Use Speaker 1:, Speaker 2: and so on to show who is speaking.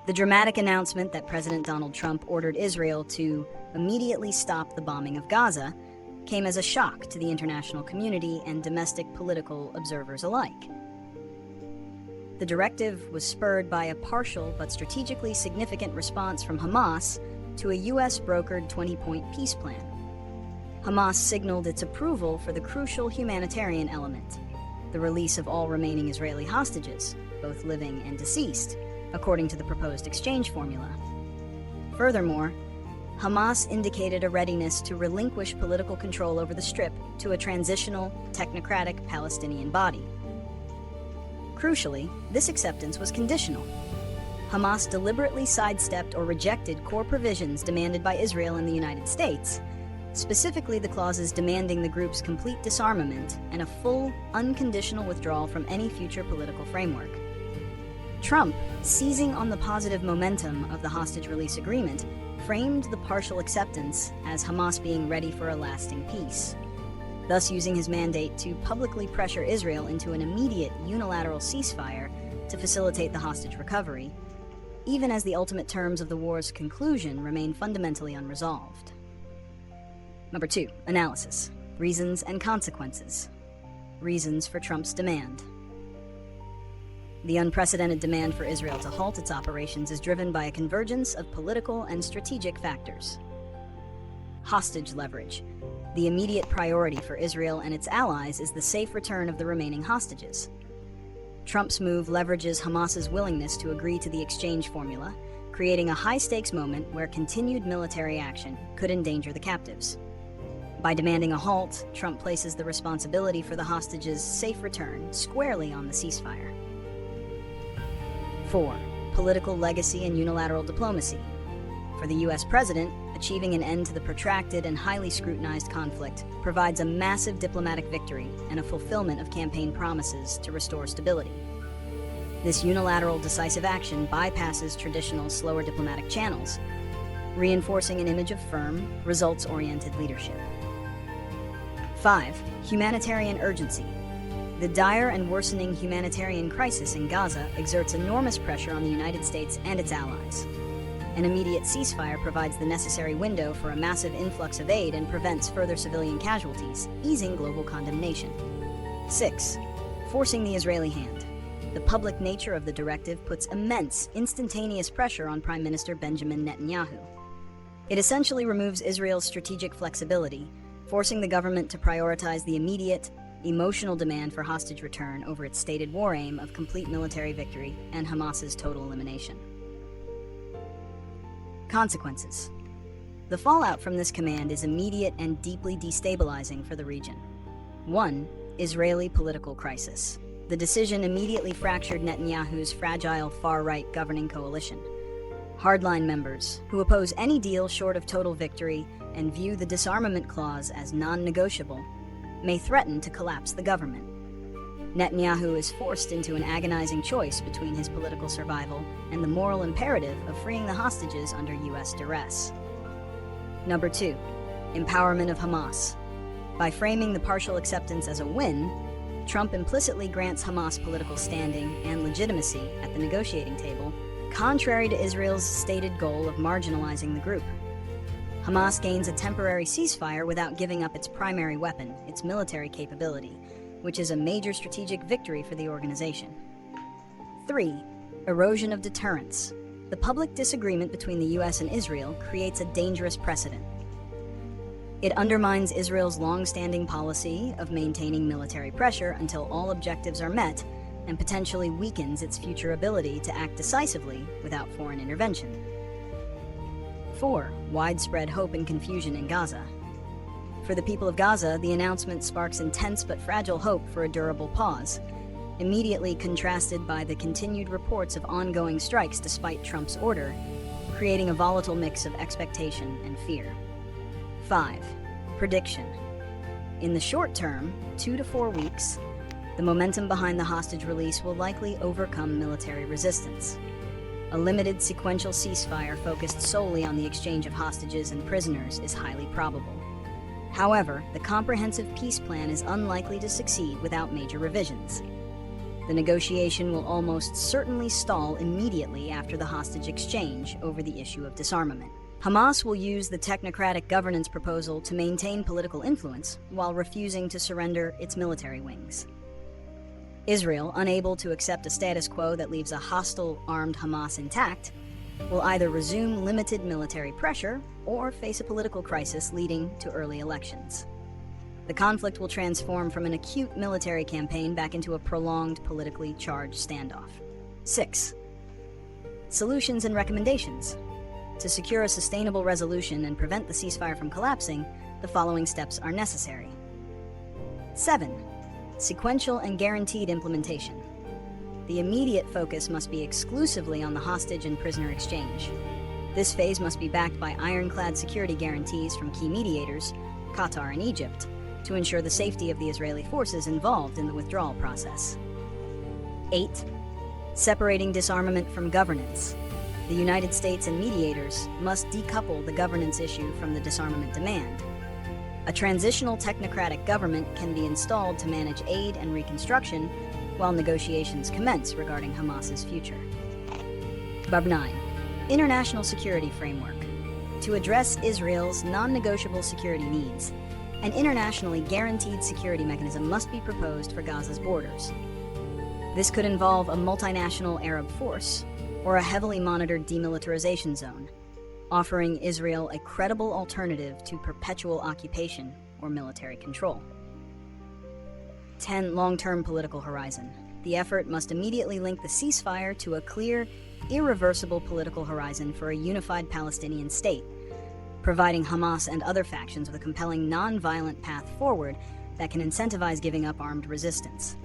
Speaker 1: The dramatic announcement that President Donald Trump ordered Israel to immediately stop the bombing of Gaza came as a shock to the international community and domestic political observers alike. The directive was spurred by a partial but strategically significant response from Hamas to a U.S.-brokered 20-point peace plan. Hamas signaled its approval for the crucial humanitarian element, the release of all remaining Israeli hostages, both living and deceased, according to the proposed exchange formula. Furthermore, Hamas indicated a readiness to relinquish political control over the Strip to a transitional, technocratic Palestinian body. Crucially, this acceptance was conditional. Hamas deliberately sidestepped or rejected core provisions demanded by Israel and the United States, specifically the clauses demanding the group's complete disarmament and a full, unconditional withdrawal from any future political framework. Trump, seizing on the positive momentum of the hostage release agreement, framed the partial acceptance as Hamas being ready for a lasting peace, thus using his mandate to publicly pressure Israel into an immediate unilateral ceasefire to facilitate the hostage recovery, even as the ultimate terms of the war's conclusion remain fundamentally unresolved. Number 2, analysis. Reasons and consequences. Reasons for Trump's demand. The unprecedented demand for Israel to halt its operations is driven by a convergence of political and strategic factors. Hostage leverage. The immediate priority for Israel and its allies is the safe return of the remaining hostages. Trump's move leverages Hamas's willingness to agree to the exchange formula, creating a high-stakes moment where continued military action could endanger the captives. By demanding a halt, Trump places the responsibility for the hostages' safe return squarely on the ceasefire. 4. Political legacy and unilateral diplomacy. For the U.S. president, achieving an end to the protracted and highly scrutinized conflict provides a massive diplomatic victory and a fulfillment of campaign promises to restore stability. This unilateral, decisive action bypasses traditional, slower diplomatic channels, reinforcing an image of firm, results-oriented leadership. 5. Humanitarian urgency. The dire and worsening humanitarian crisis in Gaza exerts enormous pressure on the United States and its allies. An immediate ceasefire provides the necessary window for a massive influx of aid and prevents further civilian casualties, easing global condemnation. 6. Forcing the Israeli hand. The public nature of the directive puts immense, instantaneous pressure on Prime Minister Benjamin Netanyahu. It essentially removes Israel's strategic flexibility, forcing the government to prioritize the immediate, emotional demand for hostage return over its stated war aim of complete military victory and Hamas's total elimination. Consequences. The fallout from this command is immediate and deeply destabilizing for the region. 1. Israeli political crisis. The decision immediately fractured Netanyahu's fragile far-right governing coalition. Hardline members, who oppose any deal short of total victory and view the disarmament clause as non-negotiable, may threaten to collapse the government. Netanyahu is forced into an agonizing choice between his political survival and the moral imperative of freeing the hostages under U.S. duress. Number 2. Empowerment of Hamas. By framing the partial acceptance as a win, Trump implicitly grants Hamas political standing and legitimacy at the negotiating table, contrary to Israel's stated goal of marginalizing the group. Hamas gains a temporary ceasefire without giving up its primary weapon, its military capability, which is a major strategic victory for the organization. 3. Erosion of deterrence. The public disagreement between the U.S. and Israel creates a dangerous precedent. It undermines Israel's long-standing policy of maintaining military pressure until all objectives are met, and potentially weakens its future ability to act decisively without foreign intervention. 4. Widespread hope and confusion in Gaza. For the people of Gaza, the announcement sparks intense but fragile hope for a durable pause, immediately contrasted by the continued reports of ongoing strikes despite Trump's order, creating a volatile mix of expectation and fear. 5. Prediction. In the short term, 2 to 4 weeks, the momentum behind the hostage release will likely overcome military resistance. A limited sequential ceasefire focused solely on the exchange of hostages and prisoners is highly probable. However, the comprehensive peace plan is unlikely to succeed without major revisions. The negotiation will almost certainly stall immediately after the hostage exchange over the issue of disarmament. Hamas will use the technocratic governance proposal to maintain political influence while refusing to surrender its military wings. Israel, unable to accept a status quo that leaves a hostile, armed Hamas intact, will either resume limited military pressure or face a political crisis leading to early elections. The conflict will transform from an acute military campaign back into a prolonged, politically charged standoff. 6. Solutions and recommendations. To secure a sustainable resolution and prevent the ceasefire from collapsing, the following steps are necessary. 7. Sequential and guaranteed implementation. The immediate focus must be exclusively on the hostage and prisoner exchange. This phase must be backed by ironclad security guarantees from key mediators, Qatar and Egypt, to ensure the safety of the Israeli forces involved in the withdrawal process. 8. Separating disarmament from governance. The United States and mediators must decouple the governance issue from the disarmament demand. A transitional technocratic government can be installed to manage aid and reconstruction while negotiations commence regarding Hamas's future. 9. International security framework. To address Israel's non-negotiable security needs, an internationally guaranteed security mechanism must be proposed for Gaza's borders. This could involve a multinational Arab force or a heavily monitored demilitarization zone, offering Israel a credible alternative to perpetual occupation or military control. 10. Long-term political horizon. The effort must immediately link the ceasefire to a clear, irreversible political horizon for a unified Palestinian state, providing Hamas and other factions with a compelling non-violent path forward that can incentivize giving up armed resistance.